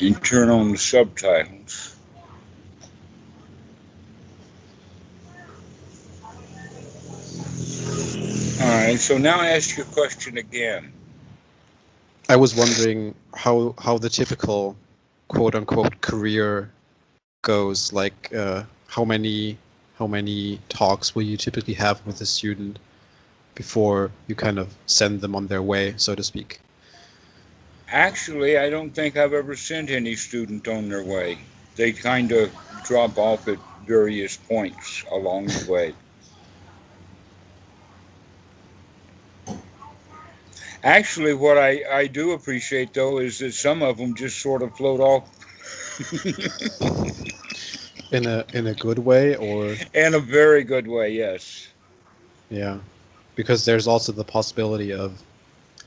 and turn on the subtitles. All right, so now ask your question again. I was wondering how the typical quote unquote career goes. Like how many talks will you typically have with a student before you kind of send them on their way, so to speak? Actually, I don't think I've ever sent any student on their way. They kind of drop off at various points along the way. Actually, what I do appreciate though is that some of them just sort of float off In a good way, or in a very good way, yes. yeah, because there's also the possibility of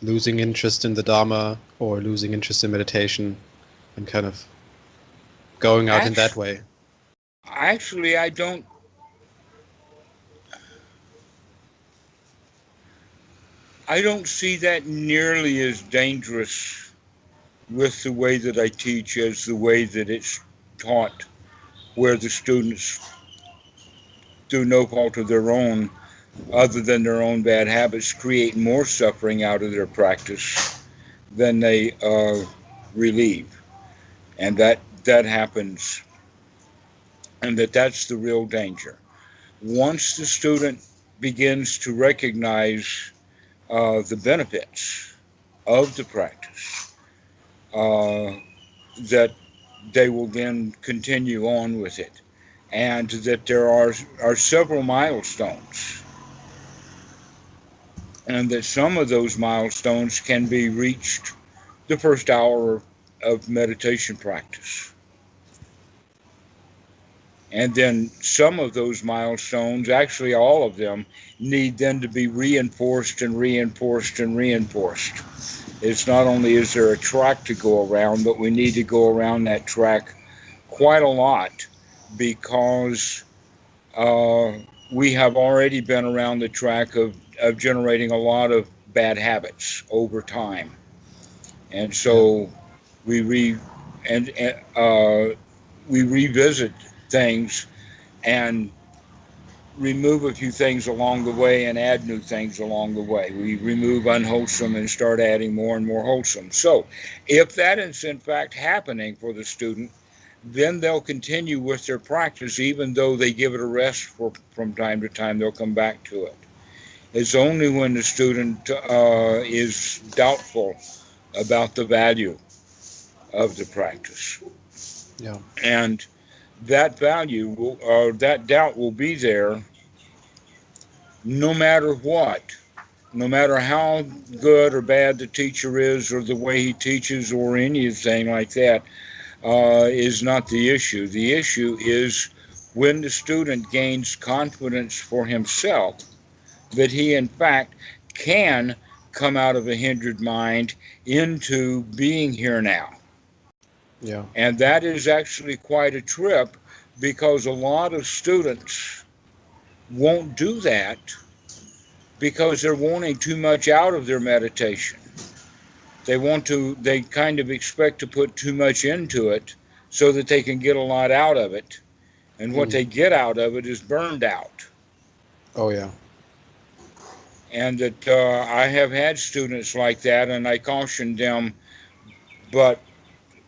losing interest in the Dhamma or losing interest in meditation and kind of going out in that Actually, way. actually, I don't see that nearly as dangerous with the way that I teach as the way that it's taught, where the students, through no fault of their own, other than their own bad habits, create more suffering out of their practice than they relieve, and that happens, and that's the real danger. Once the student begins to recognize the benefits of the practice, uh, that they will then continue on with it, and that there are several milestones, and that some of those milestones can be reached the first hour of meditation practice. And then some of those milestones, actually all of them, need then to be reinforced and reinforced and reinforced. It's not only is there a track to go around, but we need to go around that track quite a lot because uh, we have already been around the track of generating a lot of bad habits over time. And Yeah. so we re and we revisit things and remove a few things along the way and add new things along the way. We remove unwholesome and start adding more and more wholesome. So, if that is in fact happening for the student, then they'll continue with their practice even though they give it a rest from time to time. They'll come back to it. It's only when the student is doubtful about the value of the practice, Yeah. and that value will, or that doubt will be there no matter what, no matter how good or bad the teacher is, or the way he teaches, or anything like that, is not the issue. The issue is when the student gains confidence for himself that he, in fact, can come out of a hindered mind into being here now. Yeah. And that is actually quite a trip because a lot of students won't do that because they're wanting too much out of their meditation. They kind of expect to put too much into it so that they can get a lot out of it. And what Mm. they get out of it is burned out. Oh yeah. And that I have had students like that, and I cautioned them, but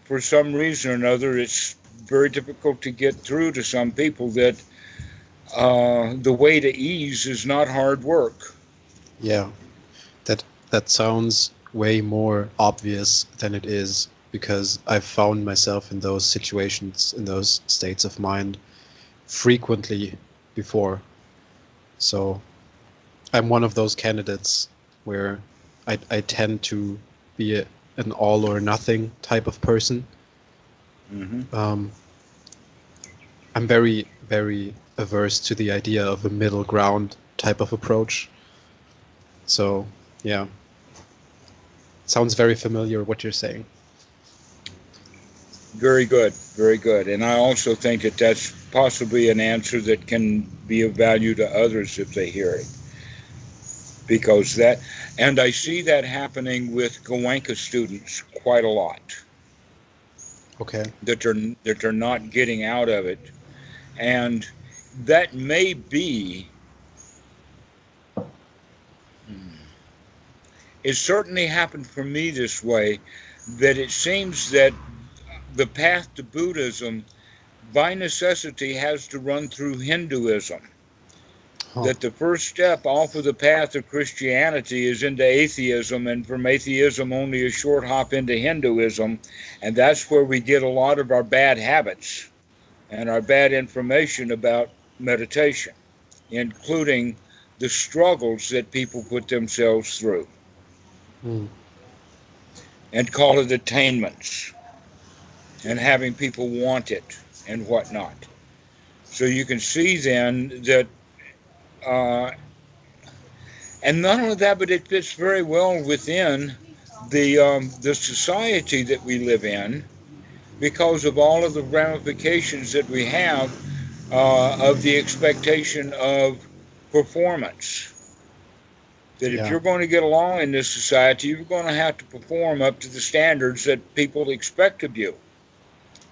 for some reason or another, it's very difficult to get through to some people that the way to ease is not hard work. Yeah. That sounds way more obvious than it is, because I've found myself in those situations, in those states of mind frequently before. So I'm one of those candidates where I tend to be an all or nothing type of person. Hmm. Um, I'm very, very averse to the idea of a middle ground type of approach. So, yeah, sounds very familiar what you're saying. Very good, very good. And I also think that that's possibly an answer that can be of value to others if they hear it. Because that, and I see that happening with Goenka students quite a lot. Okay. that they're not getting out of it. And that may be, it certainly happened for me this way, that it seems that the path to Buddhism by necessity has to run through Hinduism. Huh. That the first step off of the path of Christianity is into atheism, and from atheism only a short hop into Hinduism, and that's where we get a lot of our bad habits and our bad information about meditation, including the struggles that people put themselves through, Mm. and call it attainments, and having people want it and whatnot. So you can see then that, uh, and not only that, but it fits very well within the society that we live in, because of all of the ramifications that we have of the expectation of performance. That if Yeah. you're going to get along in this society, you're going to have to perform up to the standards that people expect of you.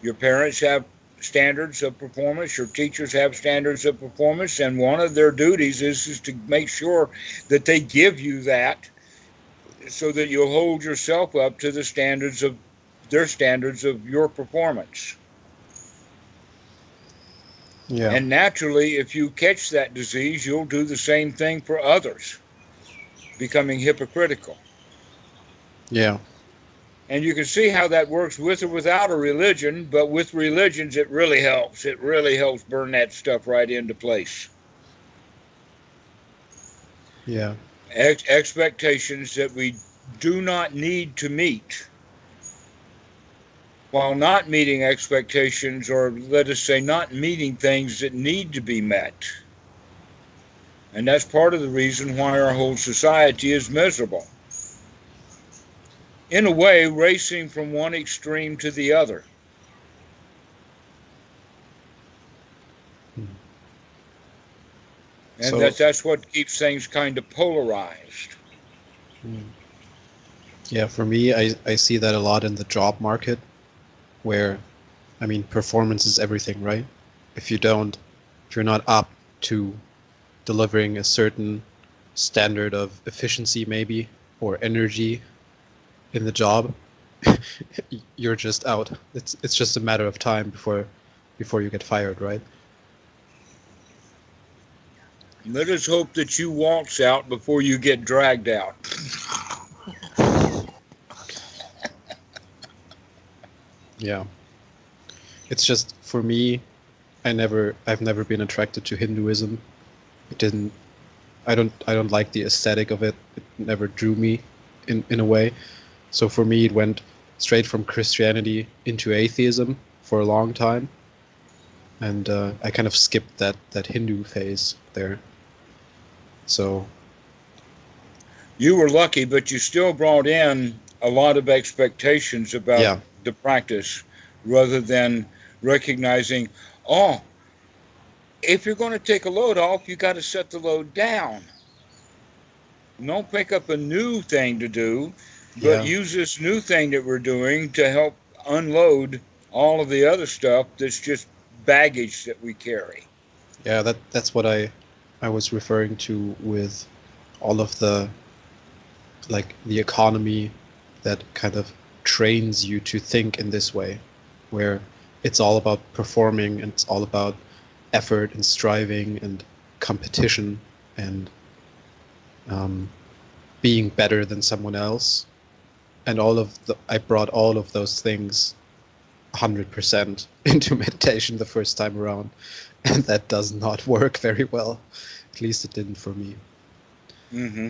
Your parents have standards of performance, your teachers have standards of performance, and one of their duties is to make sure that they give you that, so that you'll hold yourself up to the standards of their standards of your performance. Yeah. And naturally, if you catch that disease, you'll do the same thing for others, becoming hypocritical. Yeah. And you can see how that works with or without a religion, but with religions, it really helps. It really helps burn that stuff right into place. Yeah. Expectations that we do not need to meet, while not meeting expectations, or let us say, not meeting things that need to be met. And that's part of the reason why our whole society is miserable. In a way, racing from one extreme to the other. Mm. And So, that's what keeps things kind of polarized. mm, yeah, for me, I see that a lot in the job market where, I mean, performance is everything, right? If you don't, if you're not up to delivering a certain standard of efficiency, maybe, or energy in the job, you're just out. It's just a matter of time before you get fired, right? Let us hope that you waltz out before you get dragged out. Yeah. It's just for me, I've never been attracted to Hinduism. It didn't I don't like the aesthetic of it. It never drew me in a way. So for me it went straight from Christianity into atheism for a long time. And I kind of skipped that Hindu phase there. So You were lucky, but you still brought in a lot of expectations about yeah, the practice, rather than recognizing, oh, if you're going to take a load off, you got to set the load down. Don't pick up a new thing to do, but yeah, use this new thing that we're doing to help unload all of the other stuff that's just baggage that we carry. yeah. That's what I was referring to with all of the like the economy that kind of trains you to think in this way, where it's all about performing and it's all about effort and striving and competition and um, being better than someone else. And I brought all of those things 100% into meditation the first time around, and that does not work very well. At least it didn't for me. Mm-hmm.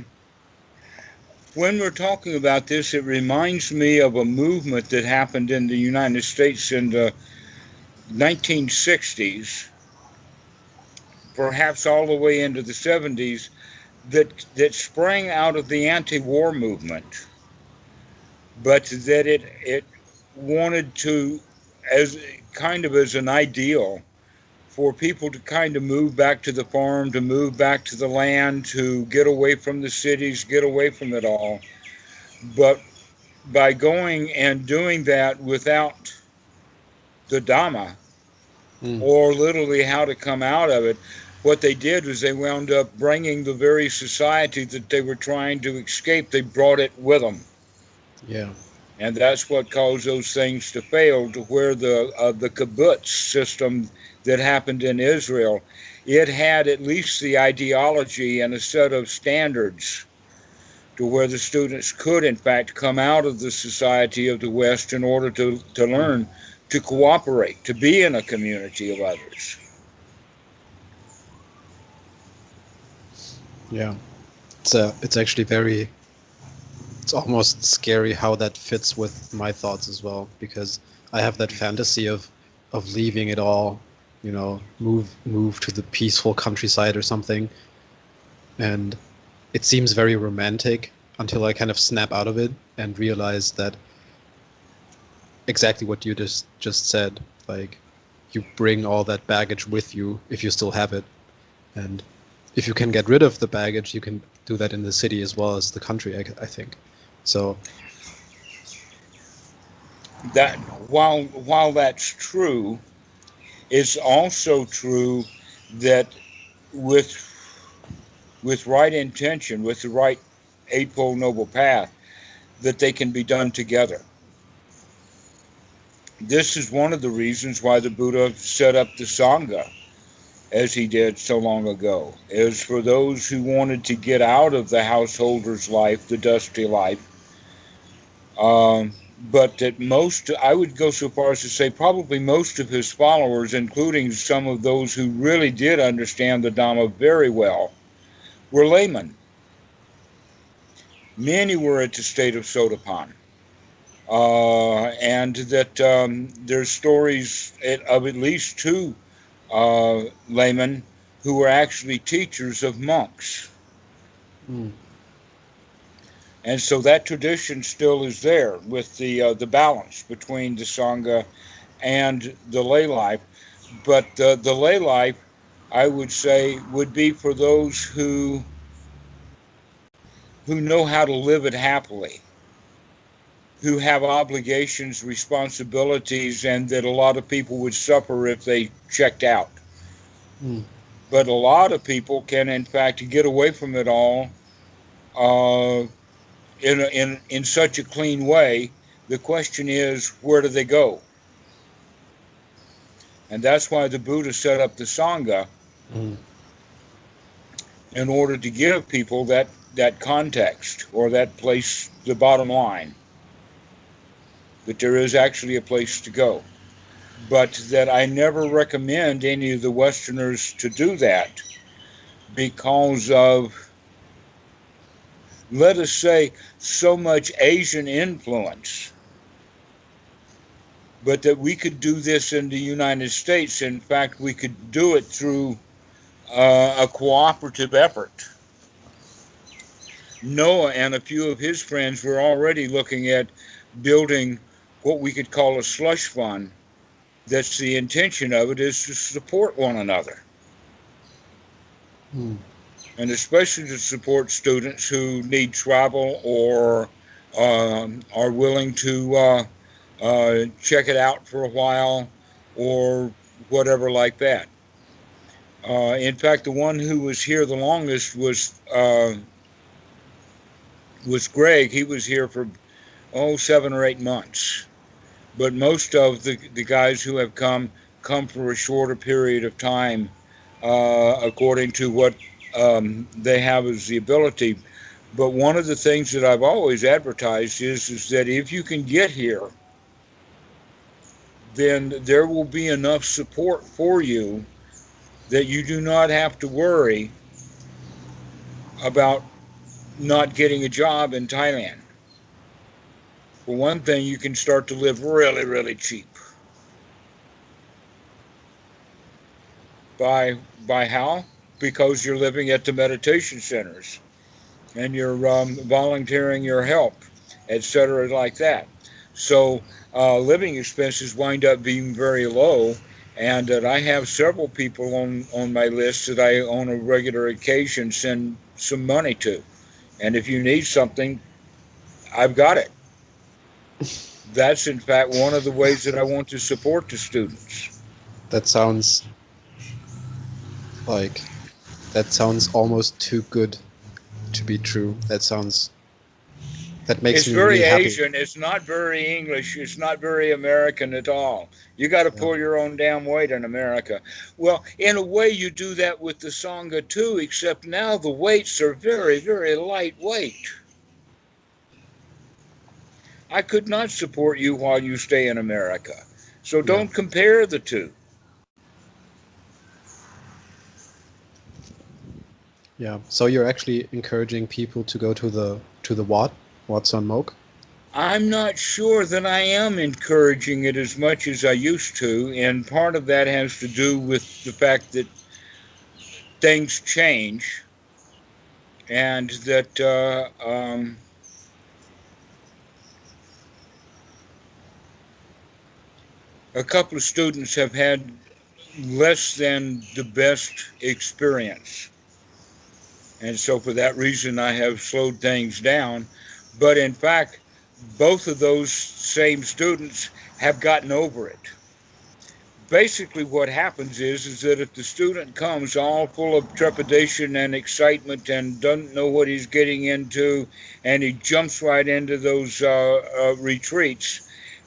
When we're talking about this, it reminds me of a movement that happened in the United States in the 1960s, perhaps all the way into the 70s, that sprang out of the anti-war movement, but that it wanted to, as kind of as an ideal, for people to kind of move back to the farm, to move back to the land, to get away from the cities, get away from it all. But by going and doing that without the Dhamma, Mm. or literally how to come out of it. What they did was they wound up bringing the very society that they were trying to escape, they brought it with them. Yeah. And that's what caused those things to fail, to where the kibbutz system that happened in Israel, it had at least the ideology and a set of standards to where the students could, in fact, come out of the society of the West in order to learn to cooperate, to be in a community of others. Yeah. It's actually very, it's almost scary how that fits with my thoughts as well, because I have that fantasy of leaving it all, you know, move to the peaceful countryside or something. And it seems very romantic until I kind of snap out of it and realize that exactly what you just said, like you bring all that baggage with you if you still have it. And if you can get rid of the baggage, you can do that in the city as well as the country, I think. So, That while that's true, it's also true that with with right intention, with the right Eightfold Noble Path, that they can be done together. This is one of the reasons why the Buddha set up the Sangha as he did so long ago, is for those who wanted to get out of the householder's life, the dusty life. Um, but that most, I would go so far as to say, probably most of his followers, including some of those who really did understand the Dhamma very well, were laymen. Many were at the state of Sotapan. And that there's stories of at least two laymen who were actually teachers of monks. mm, And so that tradition still is there with the balance between the Sangha and the lay life. But the lay life, I would say, would be for those who know how to live it happily, who have obligations, responsibilities, and that a lot of people would suffer if they checked out. mm, But a lot of people can, in fact, get away from it all uh, in such a clean way. The question is, where do they go? And that's why the Buddha set up the Sangha, mm, in order to give people that context, or that place, the bottom line, that there is actually a place to go. But that I never recommend any of the Westerners to do that because of, let us say, so much Asian influence. But that we could do this in the United States. In fact, we could do it through a cooperative effort. Noah and a few of his friends were already looking at building what we could call a slush fund. That's the intention of it, is to support one another, mm. and especially to support students who need travel or are willing to check it out for a while or whatever like that. In fact, the one who was here the longest was Greg. He was here for 7 or 8 months. But most of the guys who have come for a shorter period of time, according to what they have as the ability. But one of the things that I've always advertised is that if you can get here, then there will be enough support for you that you do not have to worry about not getting a job in Thailand. For one thing, you can start to live really, really cheap. By how? Because you're living at the meditation centers and you're volunteering your help, etc., like that. So living expenses wind up being very low, and that I have several people on my list that I, on a regular occasion, send some money to. And if you need something, I've got it. That's in fact one of the ways that I want to support the students. That sounds like that sounds almost too good to be true. That makes It's me really very happy. Asian. It's not very English. It's not very American at all. You got to Yeah. pull your own damn weight in America. Well, in a way, you do that with the Sangha too, except now the weights are very, very lightweight. I could not support you while you stay in America. So Yeah. don't compare the two. Yeah. So you're actually encouraging people to go to the what? What's on Moke? I'm not sure that I am encouraging it as much as I used to, and part of that has to do with the fact that things change and that a couple of students have had less than the best experience. And so for that reason, I have slowed things down. But in fact, both of those same students have gotten over it. Basically what happens is that if the student comes all full of trepidation and excitement and doesn't know what he's getting into and he jumps right into those retreats,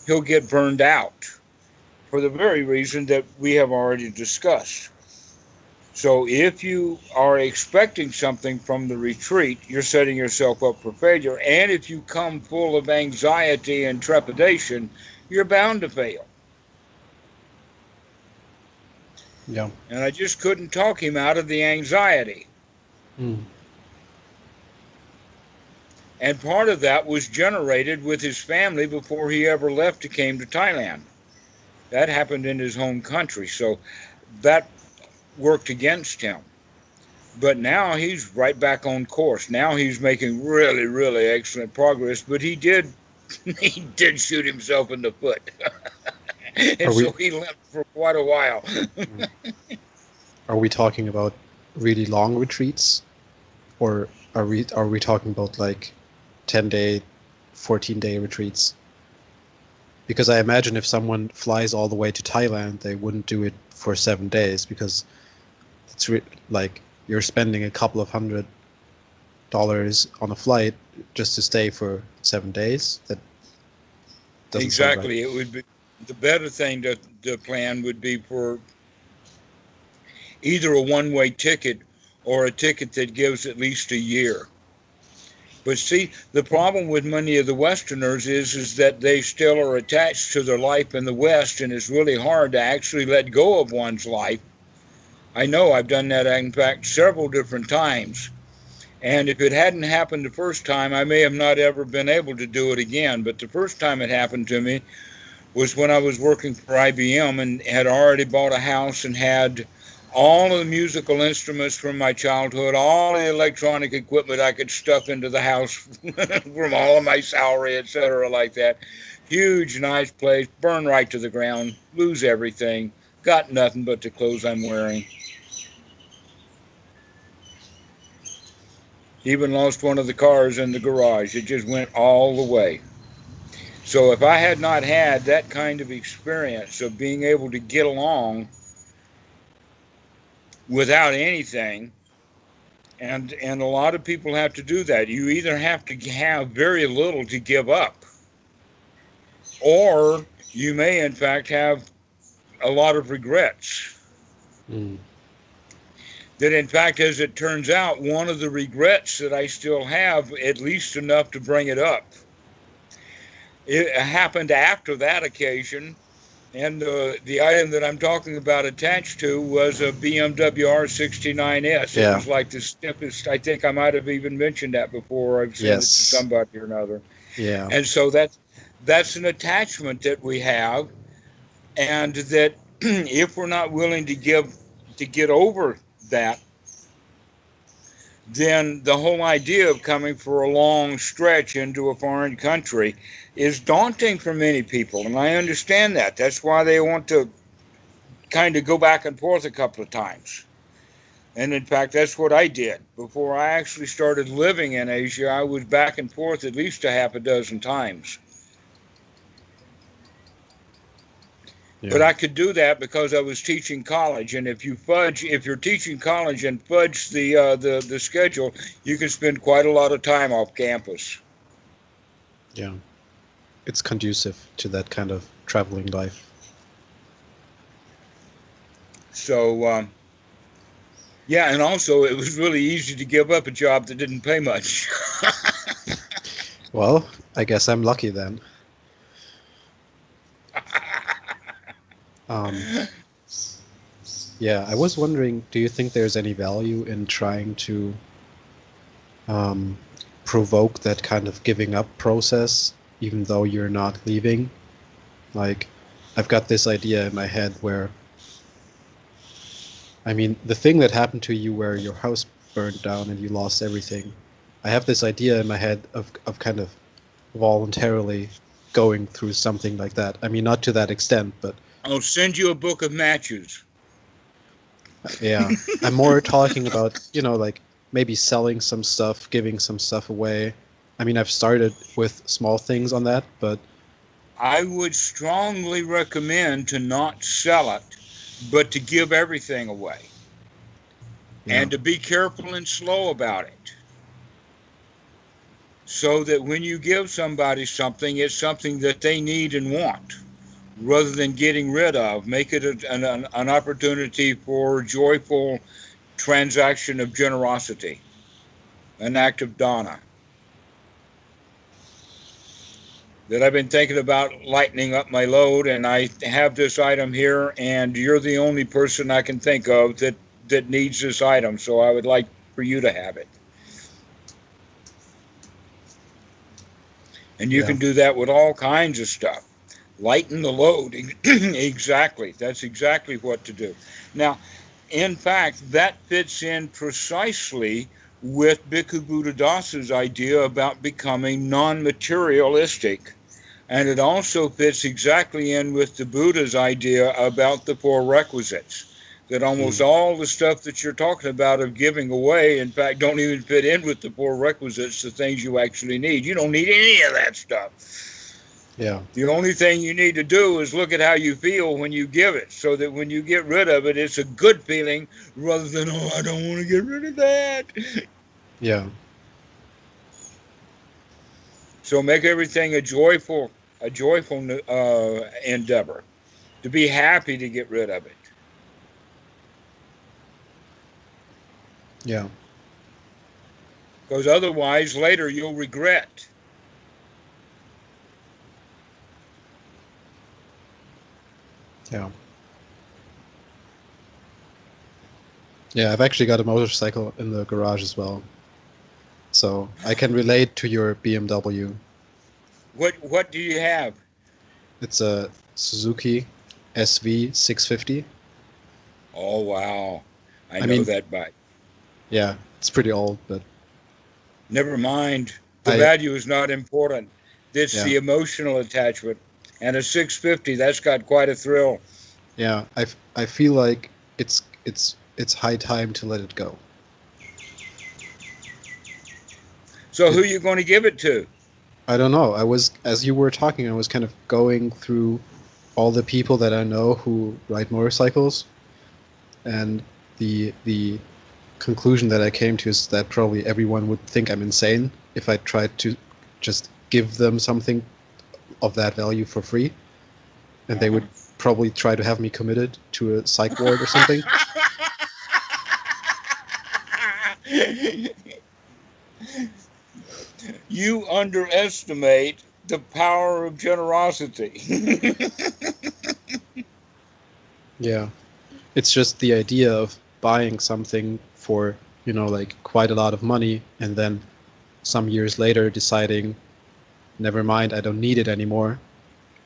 he'll get burned out for the very reason that we have already discussed. So if you are expecting something from the retreat, you're setting yourself up for failure. And if you come full of anxiety and trepidation, you're bound to fail. Yeah. And I just couldn't talk him out of the anxiety. Mm. And part of that was generated with his family before he ever left to came to Thailand. That happened in his home country. So that worked against him. But now he's right back on course. Now he's making really, really excellent progress. But he did he did shoot himself in the foot. And Are we so he left for quite a while. mm, are we talking about really long retreats, or are we talking about like 10-day, 14-day retreats? Because I imagine if someone flies all the way to Thailand, they wouldn't do it for 7 days because it's like you're spending a couple of $100 on a flight just to stay for 7 days. That doesn't sound right. Exactly. It would be the better thing to the plan would be for either a one-way ticket or a ticket that gives at least a year. But see, the problem with many of the Westerners is that they still are attached to their life in the West, and it's really hard to actually let go of one's life. I know I've done that, in fact, several different times. And if it hadn't happened the first time, I may have not ever been able to do it again. But the first time it happened to me was when I was working for IBM and had already bought a house and had all of the musical instruments from my childhood, all the electronic equipment I could stuff into the house from all of my salary, etc., like that. Huge, nice place, burn right to the ground, lose everything, got nothing but the clothes I'm wearing. Even lost one of the cars in the garage. It just went all the way. So if I had not had that kind of experience of being able to get along without anything, and a lot of people have to do that. You either have to have very little to give up, or you may in fact have a lot of regrets. Mm. That in fact, as it turns out, one of the regrets that I still have, at least enough to bring it up, it happened after that occasion. And the item that I'm talking about attached to was a BMW R69S. It Yeah. was like the stiffest. I think I might have even mentioned that before. I've sent it to Yes. somebody or another. Yeah. And so that's an attachment that we have, and that if we're not willing to get over that, then the whole idea of coming for a long stretch into a foreign country is daunting for many people, and I understand that. That's why they want to kind of go back and forth a couple of times. And in fact, that's what I did. Before I actually started living in Asia, I was back and forth at least a half a dozen times. But Yeah. I could do that because I was teaching college, and if you're teaching college and fudge the schedule, you can spend quite a lot of time off campus. Yeah. It's conducive to that kind of traveling life. So yeah, and also it was really easy to give up a job that didn't pay much. Well, I guess I'm lucky then. Um, yeah, I was wondering, do you think there's any value in trying to um, provoke that kind of giving up process, even though you're not leaving? Like, I've got this idea in my head where, I mean, the thing that happened to you where your house burned down and you lost everything, I have this idea in my head of kind of voluntarily going through something like that. I mean, not to that extent, but I'll send you a book of matches. yeah. I'm more talking about, like maybe selling some stuff, giving some stuff away. I mean, I've started with small things on that, but I would strongly recommend to not sell it, but to give everything away yeah, and to be careful and slow about it. So that when you give somebody something, it's something that they need and want, rather than getting rid of. Make it an opportunity for joyful transaction of generosity, an act of dana. That I've been thinking about lightening up my load, and I have this item here, and you're the only person I can think of that needs this item, so I would like for you to have it. And you yeah, can do that with all kinds of stuff. Lighten the load. Exactly. That's exactly what to do. Now, in fact, that fits in precisely with Bhikkhu Buddhadasa's idea about becoming non materialistic. And it also fits exactly in with the Buddha's idea about the four requisites. That almost mm, all the stuff that you're talking about of giving away, in fact, don't even fit in with the four requisites, the things you actually need. You don't need any of that stuff. yeah, The only thing you need to do is look at how you feel when you give it, so that when you get rid of it, it's a good feeling rather than, oh, I don't want to get rid of that. yeah, So make everything a joyful endeavor, to be happy to get rid of it. yeah, Because otherwise, later you'll regret. yeah. Yeah, I've actually got a motorcycle in the garage as well. So I can relate to your BMW. What do you have? It's a Suzuki SV 650. Oh wow, I I know mean, that bike. yeah, it's pretty old, but Never mind. The I, value is not important. It's yeah, the emotional attachment. And a 650, that's got quite a thrill. yeah, I feel like it's high time to let it go. So It, who are you going to give it to? I don't know. As you were talking, I was kind of going through all the people that I know who ride motorcycles, and the conclusion that I came to is that probably everyone would think I'm insane if I tried to just give them something of that value for free, and they would Uh-huh. probably try to have me committed to a psych ward or something. You underestimate the power of generosity. Yeah. It's just the idea of buying something for, like quite a lot of money and then some years later deciding, never mind, I don't need it anymore.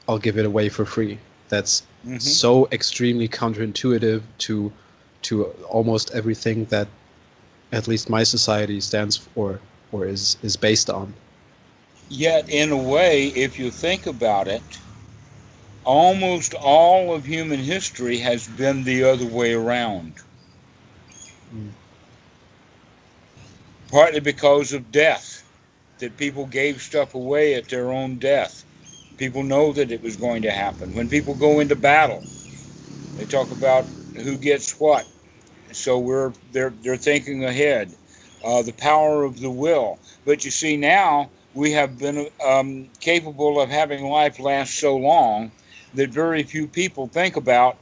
I'll give it away for free. That's Hmm. so extremely counterintuitive to almost everything that at least my society stands for or is based on. Yet, in a way, if you think about it, almost all of human history has been the other way around. Mm. Partly because of death, that people gave stuff away at their own death. People know that it was going to happen. When people go into battle, they talk about who gets what. So they're thinking ahead. The power of the will. But you see, now we have been capable of having life last so long that very few people think about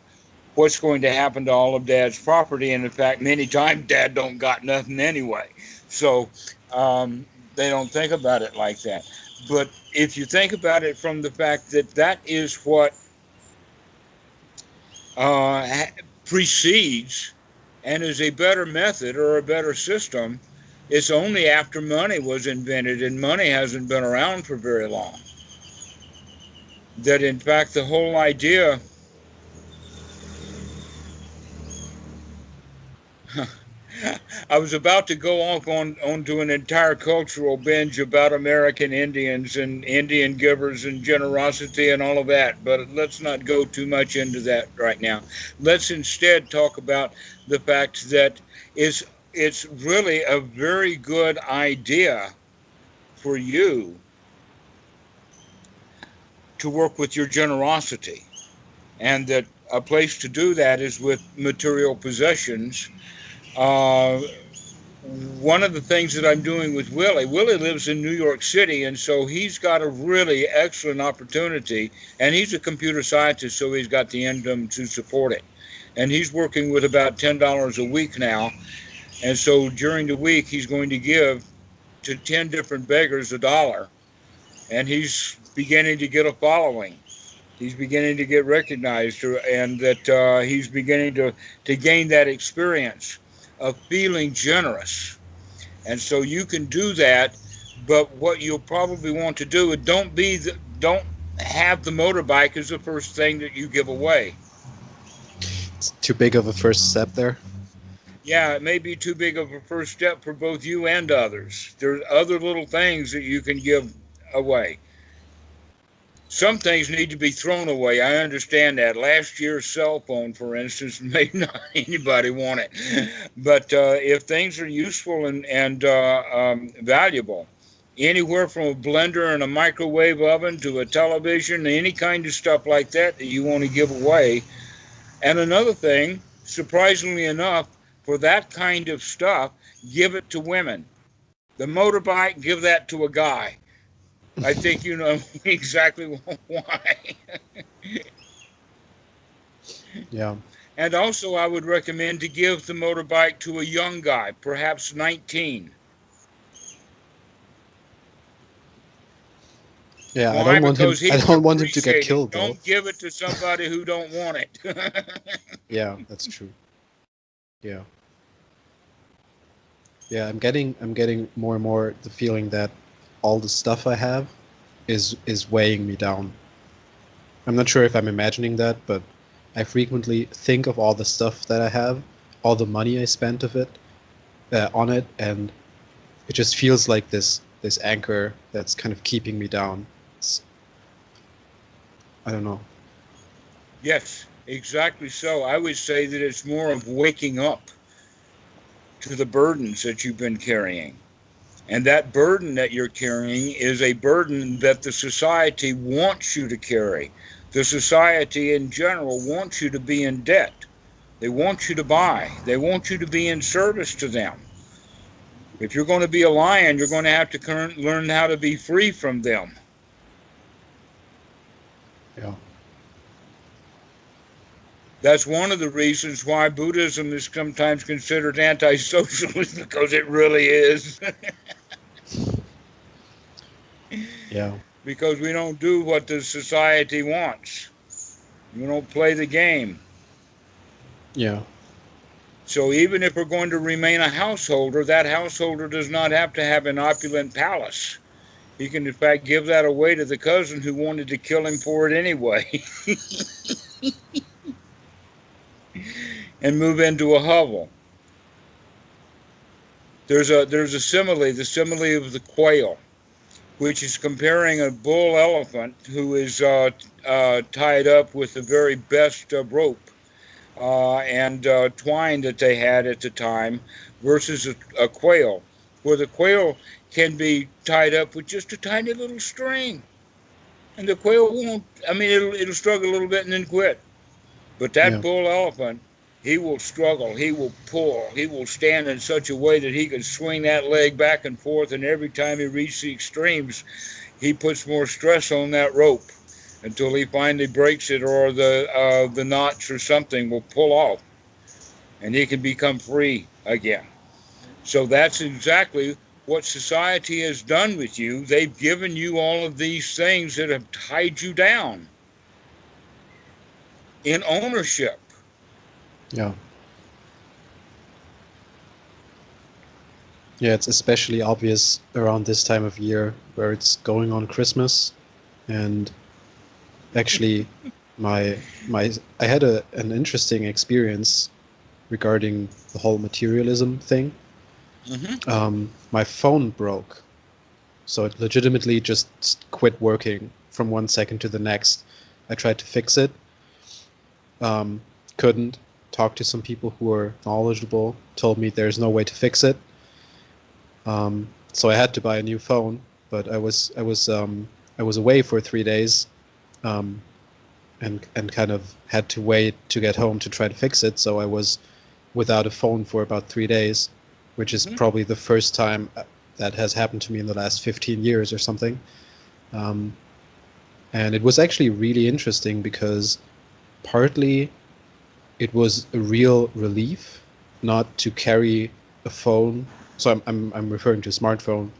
what's going to happen to all of Dad's property. And in fact, many times Dad don't got nothing anyway. So they don't think about it like that. But if you think about it from the fact that that is what uh, precedes and is a better method or a better system, it's only after money was invented, and money hasn't been around for very long, that in fact the whole idea I was about to go off onto an entire cultural binge about American Indians and Indian givers and generosity and all of that, but let's not go too much into that right now. Let's instead talk about the fact that it's really a very good idea for you to work with your generosity, and that a place to do that is with material possessions. Uh, One of the things that I'm doing with Willie lives in New York City, and so he's got a really excellent opportunity, and he's a computer scientist, so he's got the income to support it. And he's working with about $10 a week now, and so during the week he's going to give to 10 different beggars $1, and he's beginning to get a following. He's beginning to get recognized, and that he's beginning to gain that experience of feeling generous. And so you can do that, but what you'll probably want to do is don't have the motorbike as the first thing that you give away. It's too big of a first step there. Yeah, it may be too big of a first step for both you and others. There's other little things that you can give away. Some things need to be thrown away. I understand that. Last year's cell phone, for instance, may not anybody want it. But if things are useful and valuable, anywhere from a blender and a microwave oven to a television, any kind of stuff like that that you want to give away. And another thing, surprisingly enough, for that kind of stuff, give it to women. The motorbike, give that to a guy. I think you know exactly why. Yeah. And also, I would recommend to give the motorbike to a young guy, perhaps 19. Yeah, I Why? don't want him. Because he I would don't want him to get appreciate it. killed though. Don't give it to somebody who don't want it. Yeah, that's true. Yeah. Yeah, I'm getting more and more the feeling that all the stuff I have is weighing me down. I'm not sure if I'm imagining that, but I frequently think of all the stuff that I have, all the money I spent of it on it, and it just feels like this anchor that's kind of keeping me down. It's, I don't know. Yes, exactly so. I would say that it's more of waking up to the burdens that you've been carrying. And that burden that you're carrying is a burden that the society wants you to carry. The society in general wants you to be in debt. They want you to buy. They want you to be in service to them. If you're going to be a lion, you're going to have to learn how to be free from them. Yeah. That's one of the reasons why Buddhism is sometimes considered anti-socialist, because it really is. Yeah. Because we don't do what the society wants. We don't play the game. Yeah. So even if we're going to remain a householder, that householder does not have to have an opulent palace. He can, in fact, give that away to the cousin who wanted to kill him for it anyway. And move into a hovel. There's a simile, the simile of the quail, which is comparing a bull elephant who is tied up with the very best rope and twine that they had at the time, versus a quail, where the quail can be tied up with just a tiny little string. And the quail won't, I mean, it'll struggle a little bit and then quit. But that Yeah. bull elephant, he will struggle, he will pull, he will stand in such a way that he can swing that leg back and forth, and every time he reaches the extremes, he puts more stress on that rope until he finally breaks it, or the knots or something will pull off, and he can become free again. So that's exactly what society has done with you. They've given you all of these things that have tied you down in ownership. Yeah. Yeah, it's especially obvious around this time of year where it's going on Christmas, and actually my I had an interesting experience regarding the whole materialism thing. My phone broke, so it legitimately just quit working from one second to the next. I tried to fix it, couldn't. Talked to some people who were knowledgeable, told me there's no way to fix it. So I had to buy a new phone, but I was away for 3 days, and kind of had to wait to get home to try to fix it. So I was without a phone for about 3 days, which is probably the first time that has happened to me in the last 15 years or something. And it was actually really interesting because partly it was a real relief not to carry a phone. So I'm referring to a smartphone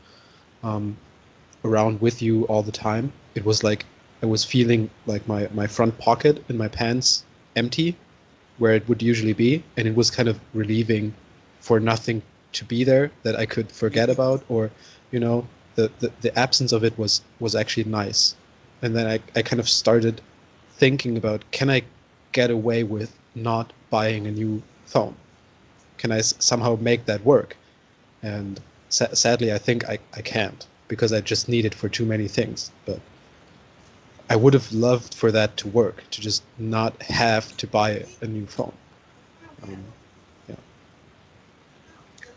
around with you all the time. It was like I was feeling like my front pocket in my pants empty, where it would usually be, and it was kind of relieving for nothing to be there that I could forget about, or the absence of it was actually nice. And then I kind of started thinking about, can I get away with not buying a new phone? Can I somehow make that work? And sadly, I think I can't, because I just need it for too many things. But I would have loved for that to work, to just not have to buy a new phone. Yeah.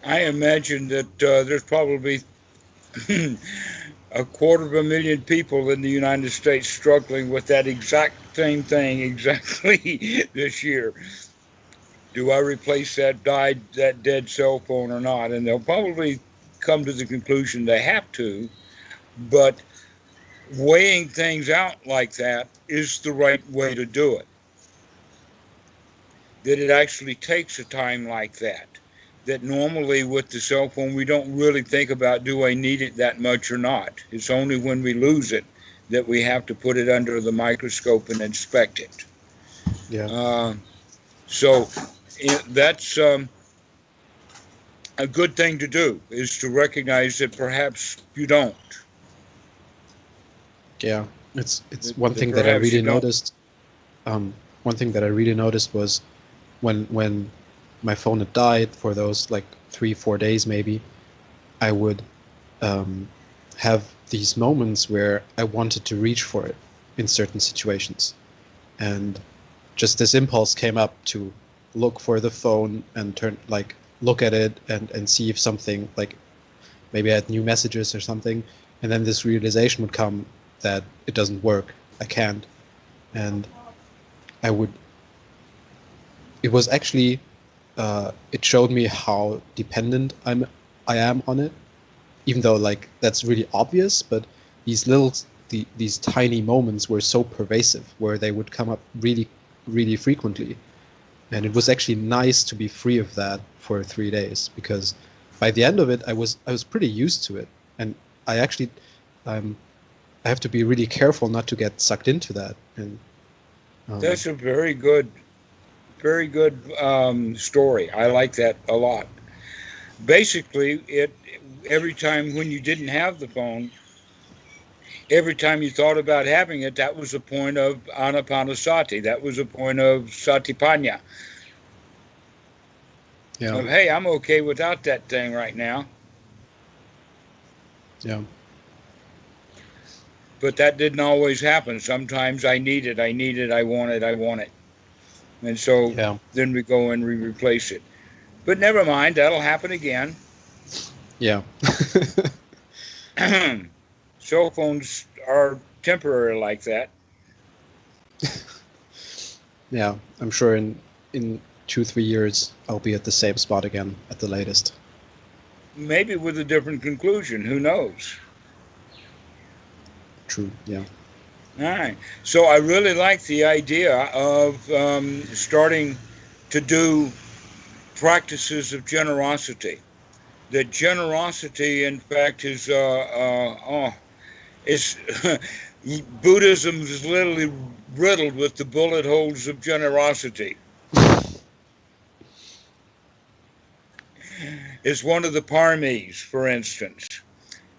I imagine that there's probably 250,000 people in the United States struggling with that exact same thing exactly this year. Do I replace that dead cell phone or not? And they'll probably come to the conclusion they have to, but weighing things out like that is the right way to do it. That it actually takes a time like that. That normally with the cell phone, we don't really think about, do I need it that much or not? It's only when we lose it that we have to put it under the microscope and inspect it. Yeah. So that's a good thing to do, is to recognize that perhaps you don't. Yeah. It's one That thing that I perhaps you really don't. noticed. One thing that I really noticed was when my phone had died for those like 3-4 days maybe, I would have these moments where I wanted to reach for it in certain situations, and just this impulse came up to look for the phone and look at it and see if something, like maybe I had new messages or something, and then this realization would come that it doesn't work, I can't, and I would. It was actually it showed me how dependent I am on it, even though like that's really obvious, but these these tiny moments were so pervasive, where they would come up really really frequently, and it was actually nice to be free of that for 3 days, because by the end of it I was pretty used to it, and I actually I have to be really careful not to get sucked into that. And That's a very good story. I like that a lot. Basically, it every time when you didn't have the phone, every time you thought about having it, that was a point of anapanasati. That was a point of satipanya. yeah, Of, hey, I'm okay without that thing right now. yeah, But that didn't always happen. Sometimes I need it, I need it, I want it, I want it. And so yeah, then we go and we replace it. But never mind, that'll happen again. yeah. Cell phones are temporary like that. Yeah, I'm sure in 2-3 years I'll be at the same spot again at the latest. Maybe with a different conclusion. Who knows? True. Yeah. All right. So I really like the idea of starting to do practices of generosity. That generosity, in fact, is Buddhism is literally riddled with the bullet holes of generosity. It's one of the paramis, for instance,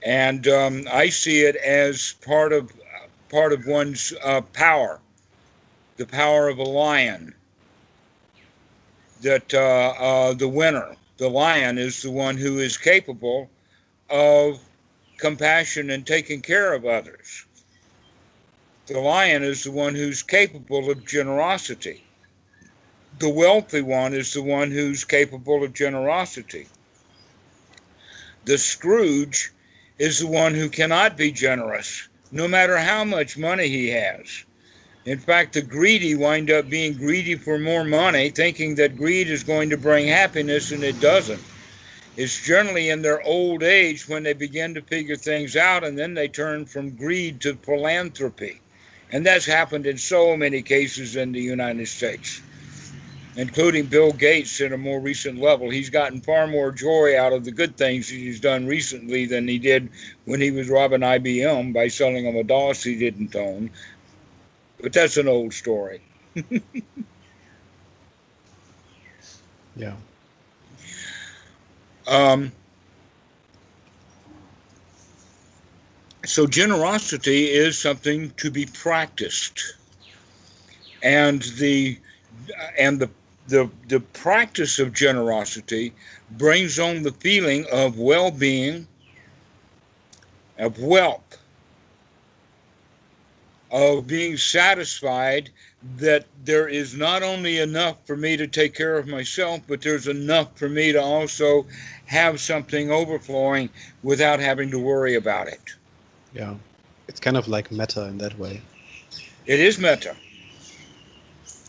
and I see it as part of one's power, the power of a lion. That the winner, the lion, is the one who is capable of compassion and taking care of others. The lion is the one who's capable of generosity. The wealthy one is the one who's capable of generosity. The Scrooge is the one who cannot be generous, no matter how much money he has. In fact, the greedy wind up being greedy for more money, thinking that greed is going to bring happiness, and it doesn't. It's generally in their old age when they begin to figure things out, and then they turn from greed to philanthropy. And that's happened in so many cases in the United States, including Bill Gates at a more recent level. He's gotten far more joy out of the good things that he's done recently than he did when he was robbing IBM by selling them a DOS he didn't own. But that's an old story. Yeah. So generosity is something to be practiced, and the practice of generosity brings on the feeling of well-being, of wealth, of being satisfied that there is not only enough for me to take care of myself, but there's enough for me to also have something overflowing without having to worry about it. Yeah. It's kind of like metta in that way. It is metta.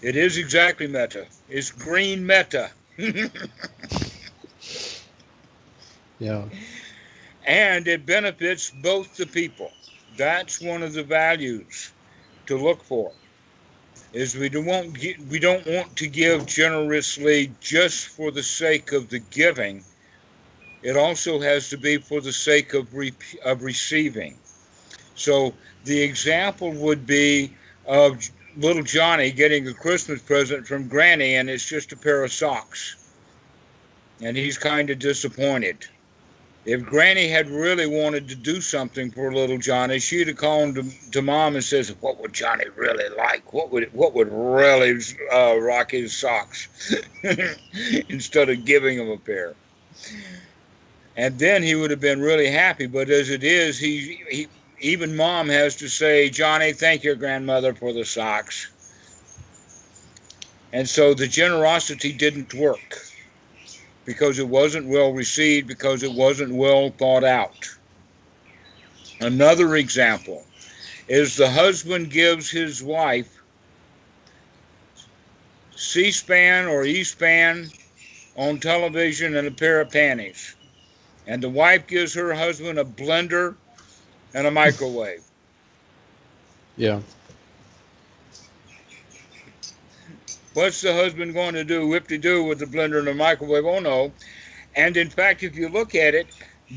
It is exactly metta. It's green metta. Yeah. And it benefits both the people. That's one of the values to look for. Is we don't want to give generously just for the sake of the giving. It also has to be for the sake of receiving. So the example would be of little Johnny getting a Christmas present from Granny, and it's just a pair of socks. And he's kind of disappointed. If Granny had really wanted to do something for little Johnny, she'd have called to Mom and says, "What would Johnny really like? What would really rock his socks?" Instead of giving him a pair. And then he would have been really happy. But as it is, he even Mom has to say, "Johnny, thank your grandmother for the socks." And so the generosity didn't work, because it wasn't well received, because it wasn't well thought out. Another example is the husband gives his wife C-SPAN or E-SPAN on television and a pair of panties. And the wife gives her husband a blender and a microwave. Yeah. What's the husband going to do? Whip-de-doo with the blender and the microwave? Oh, no. And in fact, if you look at it,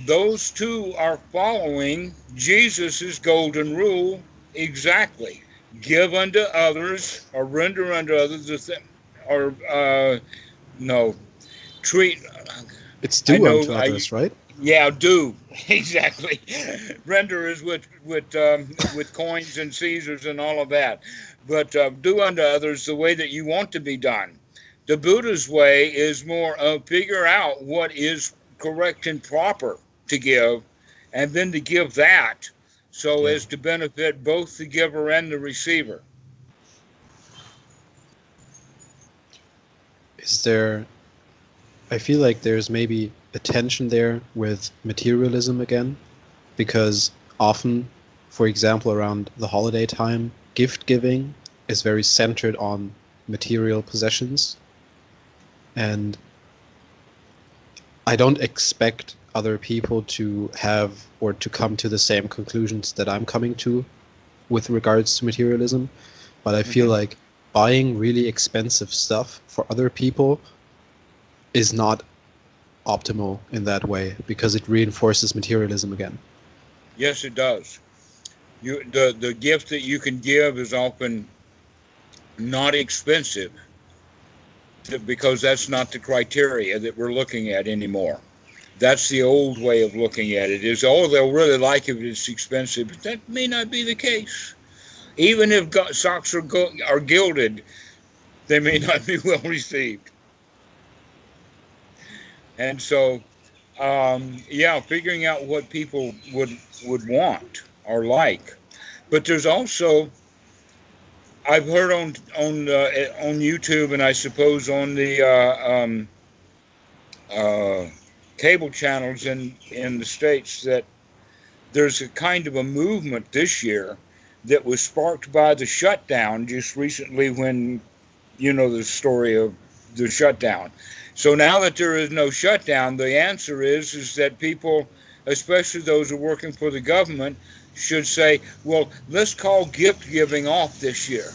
those two are following Jesus' golden rule exactly. Give unto others, or render unto others, or no, treat. It's I do know. unto others, right? Yeah, do exactly. Render is with coins and Caesars and all of that, but do unto others the way that you want to be done. The Buddha's way is more of figure out what is correct and proper to give, and then to give that so Yeah. as to benefit both the giver and the receiver. Is there, I feel like there's maybe a tension there with materialism again, because often for example, around the holiday time, gift giving is very centered on material possessions. And I don't expect other people to have or to come to the same conclusions that I'm coming to with regards to materialism. But I feel like buying really expensive stuff for other people is not optimal in that way, because it reinforces materialism again. Yes, it does. The gift that you can give is often not expensive, because that's not the criteria that we're looking at anymore. That's the old way of looking at it, is, oh, they'll really like it if it's expensive, but that may not be the case. Even if socks are gilded, they may not be well received. And so, figuring out what people would want or like. But there's also, I've heard on YouTube, and I suppose on the cable channels in the States, that there's a kind of a movement this year that was sparked by the shutdown just recently, when, you know, the story of the shutdown. So now that there is no shutdown, the answer is that people, especially those who are working for the government, should say, well, let's call gift giving off this year.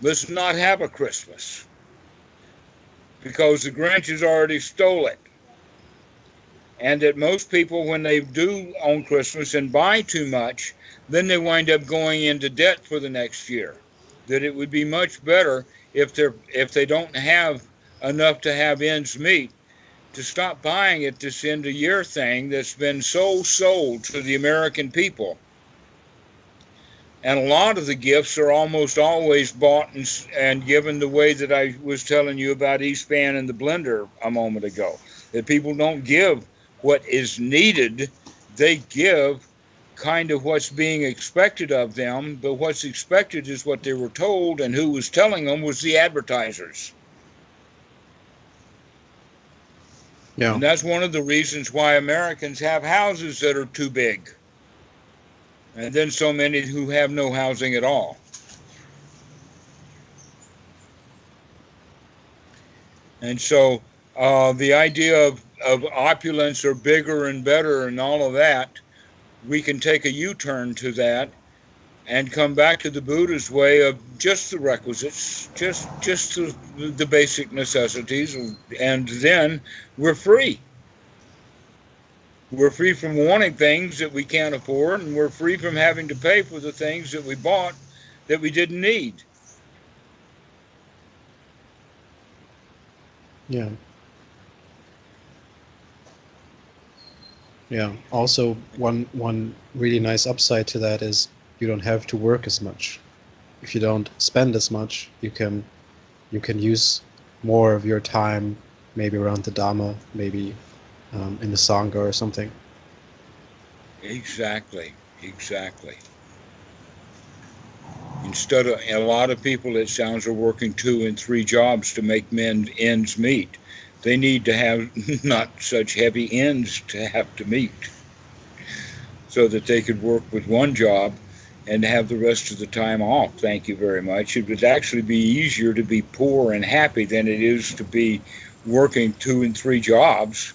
Let's not have a Christmas, because the Grinch has already stole it. And that most people, when they do on Christmas and buy too much, then they wind up going into debt for the next year. That it would be much better, if they don't have enough to have ends meet, to stop buying at this end of year thing that's been so sold to the American people. And a lot of the gifts are almost always bought and given the way that I was telling you about Eastpan and the blender a moment ago. That people don't give what is needed, they give kind of what's being expected of them, but what's expected is what they were told, and who was telling them was the advertisers. Yeah. And that's one of the reasons why Americans have houses that are too big, and then so many who have no housing at all. And so the idea of opulence or bigger and better and all of that, we can take a U-turn to that and come back to the Buddha's way of just the requisites, just the basic necessities, and then we're free. We're free from wanting things that we can't afford, and we're free from having to pay for the things that we bought that we didn't need. Yeah. Yeah. Also, one really nice upside to that is you don't have to work as much. If you don't spend as much, you can use more of your time, maybe around the Dhamma, maybe in the Sangha or something. Exactly. Instead of, a lot of people, it sounds, are working 2 and 3 jobs to make ends meet. They need to have not such heavy ends to have to meet, so that they could work with one job and have the rest of the time off. Thank you very much. It would actually be easier to be poor and happy than it is to be working 2 and 3 jobs.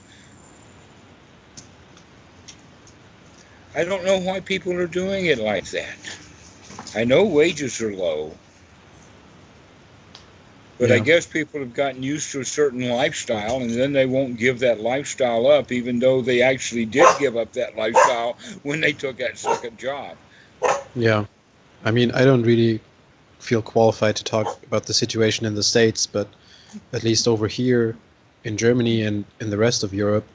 I don't know why people are doing it like that. I know wages are low, but Yeah. I guess people have gotten used to a certain lifestyle, and then they won't give that lifestyle up, even though they actually did give up that lifestyle when they took that second job. Yeah. I mean, I don't really feel qualified to talk about the situation in the States, but at least over here in Germany and in the rest of Europe,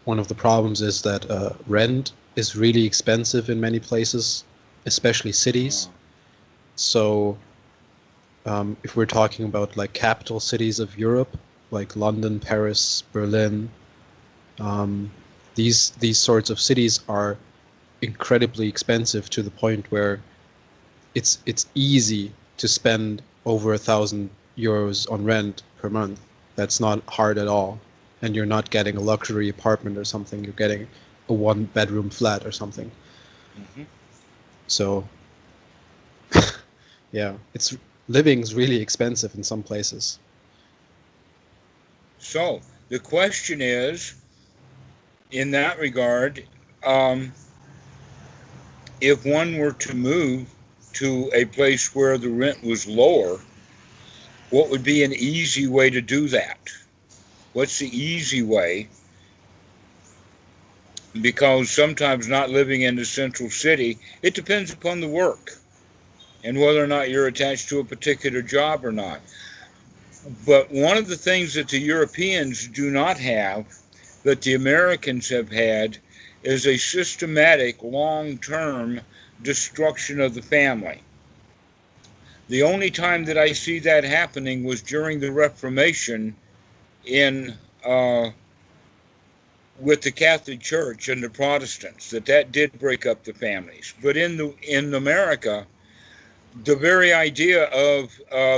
one of the problems is that rent is really expensive in many places, especially cities. So if we're talking about like capital cities of Europe, like London, Paris, Berlin, these sorts of cities are incredibly expensive, to the point where it's easy to spend over €1,000 on rent per month. That's not hard at all, and you're not getting a luxury apartment or something. You're getting a 1-bedroom flat or something. Mm-hmm. So, yeah, living's really expensive in some places. So the question is, in that regard, um, if one were to move to a place where the rent was lower, what would be an easy way to do that? What's the easy way? Because sometimes not living in the central city, it depends upon the work and whether or not you're attached to a particular job or not. But one of the things that the Europeans do not have, that the Americans have had, is a systematic long-term destruction of the family. The only time that I see that happening was during the Reformation in with the Catholic Church and the Protestants, that did break up the families. But in America, the very idea of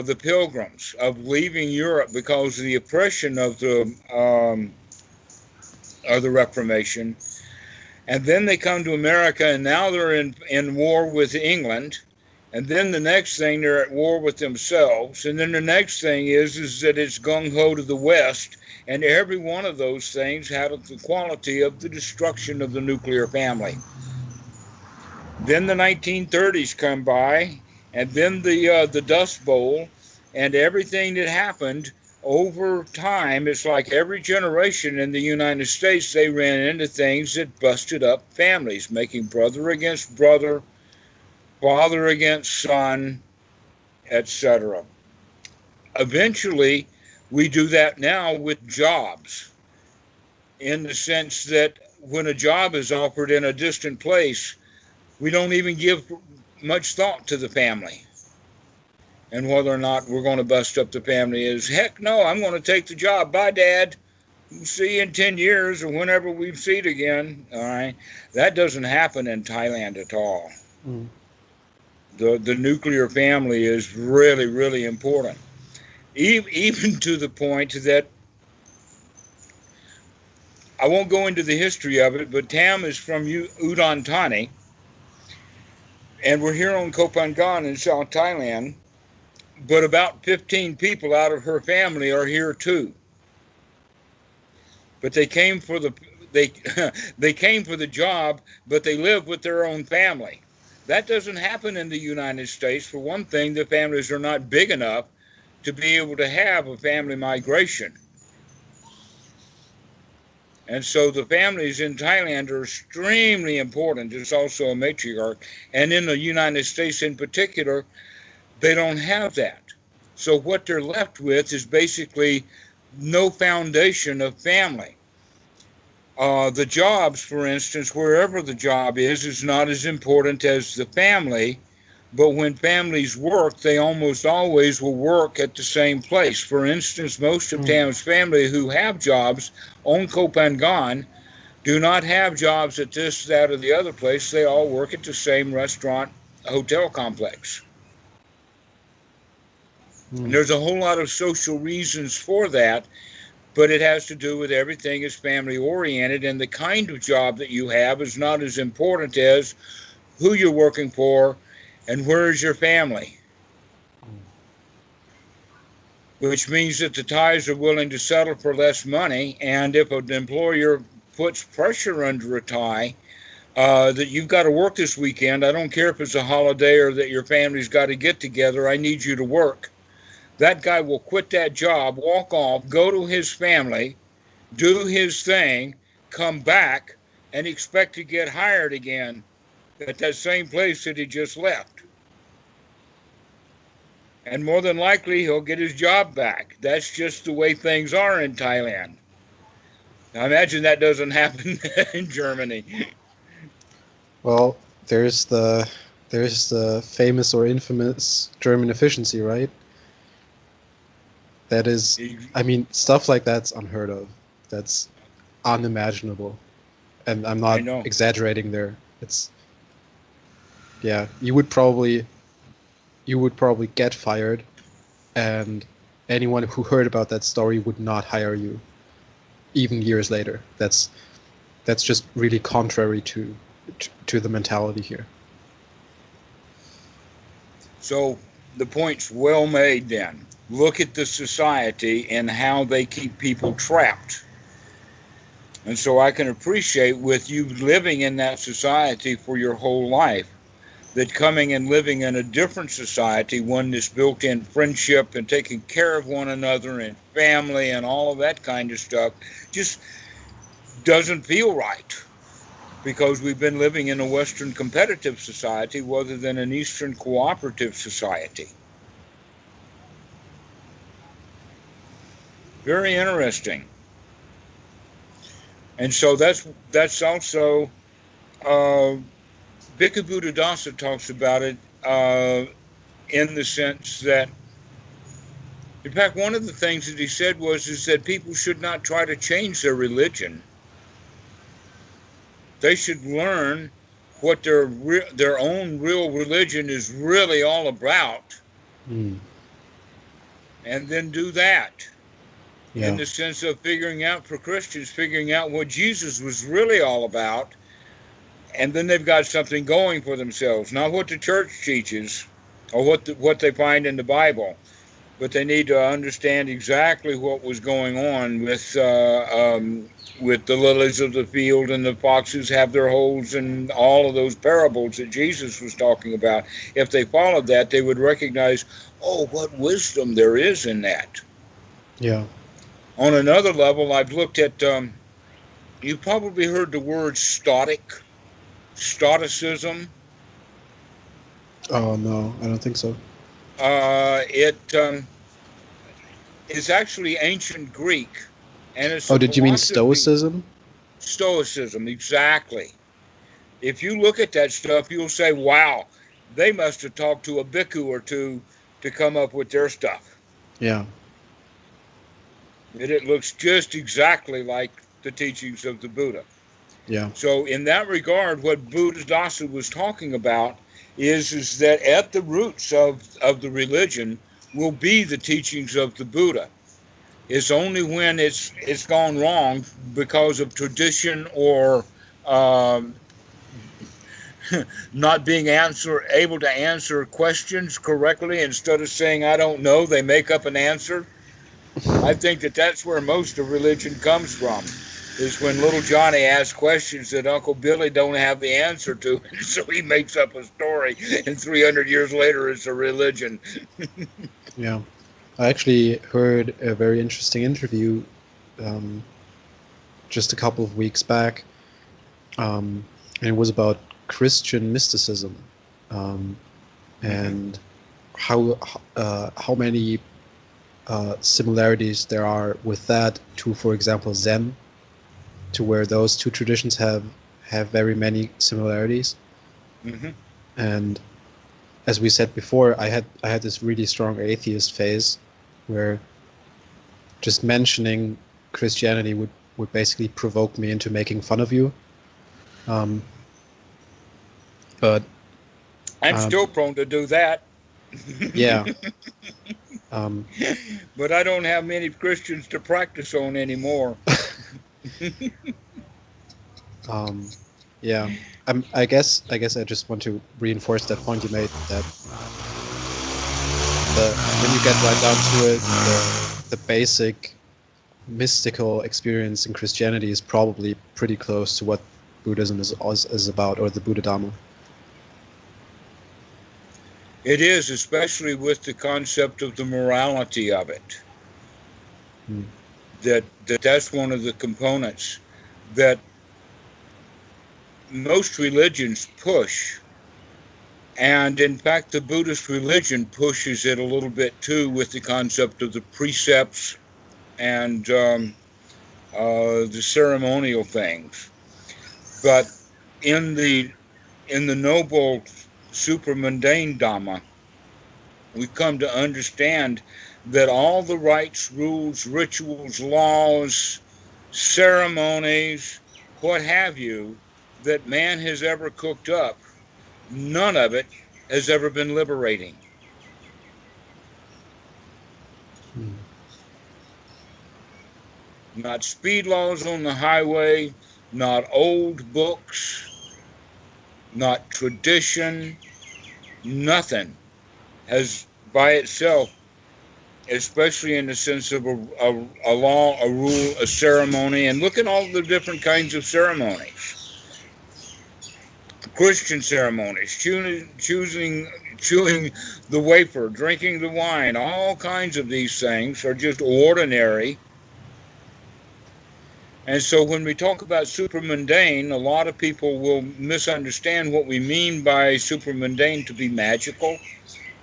the Pilgrims of leaving Europe because of the oppression of the Reformation, and then they come to America, and now they're in war with England. And then the next thing, they're at war with themselves. And then the next thing is that it's gung-ho to the West. And every one of those things had the quality of the destruction of the nuclear family. Then the 1930s come by, and then the Dust Bowl, and everything that happened over time. It's like every generation in the United States, they ran into things that busted up families, making brother against brother, father against son, etc. Eventually, we do that now with jobs, in the sense that when a job is offered in a distant place, we don't even give much thought to the family and whether or not we're going to bust up the family. Is heck no, I'm going to take the job. Bye, Dad. We'll see you in 10 years or whenever we see it again. All right. That doesn't happen in Thailand at all. Mm. The nuclear family is really, really important. Even to the point that I won't go into the history of it, but Tam is from Udon Thani, and we're here on Koh Phangan in South Thailand, but about 15 people out of her family are here too. But they came for they they came for the job, but they live with their own family. That doesn't happen in the United States. For one thing, the families are not big enough to be able to have a family migration. And so the families in Thailand are extremely important. There's also a matriarch. And in the United States in particular, they don't have that. So what they're left with is basically no foundation of family. The jobs, for instance, wherever the job is not as important as the family. But when families work, they almost always will work at the same place. For instance, most of Tam's family who have jobs on Koh Phangan do not have jobs at this, that, or the other place. They all work at the same restaurant, hotel complex. And there's a whole lot of social reasons for that, but it has to do with everything is family oriented, and the kind of job that you have is not as important as who you're working for and where is your family. Which means that the Thais are willing to settle for less money, and if an employer puts pressure under a Thai that you've got to work this weekend, I don't care if it's a holiday or that your family's got to get together, I need you to work. That guy will quit that job, walk off, go to his family, do his thing, come back, and expect to get hired again at that same place that he just left. And more than likely, he'll get his job back. That's just the way things are in Thailand. I imagine that doesn't happen in Germany. Well, there's the famous or infamous German efficiency, right? That is, I mean, stuff like that's unheard of. That's unimaginable. And I'm not exaggerating there. It's, yeah, you would probably get fired, and anyone who heard about that story would not hire you, even years later. That's that's just really contrary to the mentality here. So the point's well made then. Look at the society and how they keep people trapped. And so I can appreciate, with you living in that society for your whole life, that coming and living in a different society, one that's built in friendship and taking care of one another and family and all of that kind of stuff, just doesn't feel right, because we've been living in a Western competitive society rather than an Eastern cooperative society. Very interesting. And so that's also, Bhikkhu Buddhadasa talks about it, in the sense that, in fact, one of the things that he said is that people should not try to change their religion. They should learn what their own real religion is really all about, and then do that. Yeah. In the sense of figuring out, for Christians, figuring out what Jesus was really all about, and then they've got something going for themselves. Not what the church teaches or what they find in the Bible, but they need to understand exactly what was going on with the lilies of the field and the foxes have their holes and all of those parables that Jesus was talking about. If they followed that, they would recognize, oh, what wisdom there is in that. Yeah. On another level, I've looked at, you've probably heard the word stoicism. Oh, no, I don't think so. It is actually ancient Greek. And it's did you mean Stoicism? Stoicism, exactly. If you look at that stuff, you'll say, wow, they must have talked to a bhikkhu or two to come up with their stuff. Yeah. It looks just exactly like the teachings of the Buddha. Yeah. So in that regard, what Buddhadasa was talking about is that at the roots of the religion will be the teachings of the Buddha. It's only when it's gone wrong because of tradition or not being able to answer questions correctly. Instead of saying, I don't know, they make up an answer. I think that's where most of religion comes from, is when little Johnny asks questions that Uncle Billy don't have the answer to, and so he makes up a story, and 300 years later it's a religion. Yeah. I actually heard a very interesting interview just a couple of weeks back, and it was about Christian mysticism, and how many similarities there are with that to, for example, Zen, to where those two traditions have very many similarities. Mm-hmm. And as we said before, I had this really strong atheist phase where just mentioning Christianity would basically provoke me into making fun of you. But I'm still prone to do that. Yeah. But I don't have many Christians to practice on anymore. Yeah. I guess I just want to reinforce that point you made, that when you get right down to it, the basic mystical experience in Christianity is probably pretty close to what Buddhism is about, or the Buddha Dhamma. It is, especially with the concept of the morality of it. That's one of the components that most religions push. And in fact, the Buddhist religion pushes it a little bit too, with the concept of the precepts and the ceremonial things. But in the noble supramundane Dhamma, we've come to understand that all the rites, rules, rituals, laws, ceremonies, what have you, that man has ever cooked up, none of it has ever been liberating. Not speed laws on the highway, not old books, not tradition, nothing has by itself, especially in the sense of a law, a rule, a ceremony, and look at all the different kinds of ceremonies. Christian ceremonies, chewing the wafer, drinking the wine, all kinds of these things are just ordinary. And so when we talk about supermundane, a lot of people will misunderstand what we mean by supermundane to be magical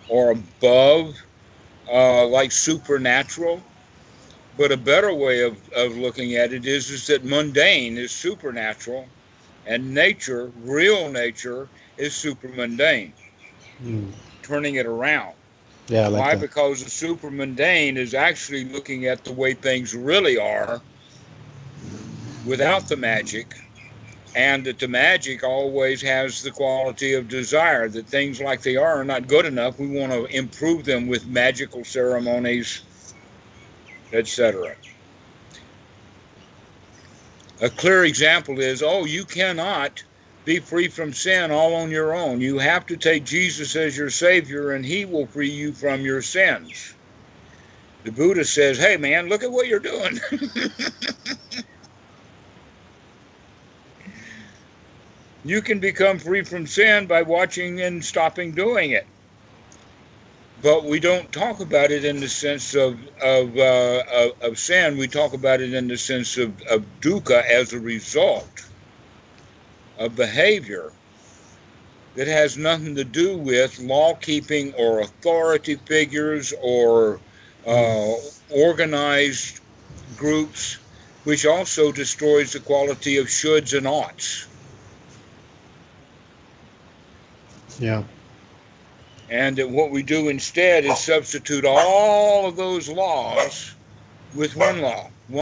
or above, like supernatural. But a better way of looking at it is that mundane is supernatural and nature, real nature, is supermundane, turning it around. Yeah, I like Why? that. Because the supermundane is actually looking at the way things really are without the magic, and that the magic always has the quality of desire, that things like they are not good enough. We want to improve them with magical ceremonies, etc. A clear example is, oh, you cannot be free from sin all on your own. You have to take Jesus as your Savior, and He will free you from your sins. The Buddha says, hey, man, look at what you're doing. You can become free from sin by watching and stopping doing it. But we don't talk about it in the sense of sin. We talk about it in the sense of dukkha as a result of behavior that has nothing to do with law keeping or authority figures or organized groups, which also destroys the quality of shoulds and oughts. Yeah. And that what we do instead is substitute all of those laws with one law.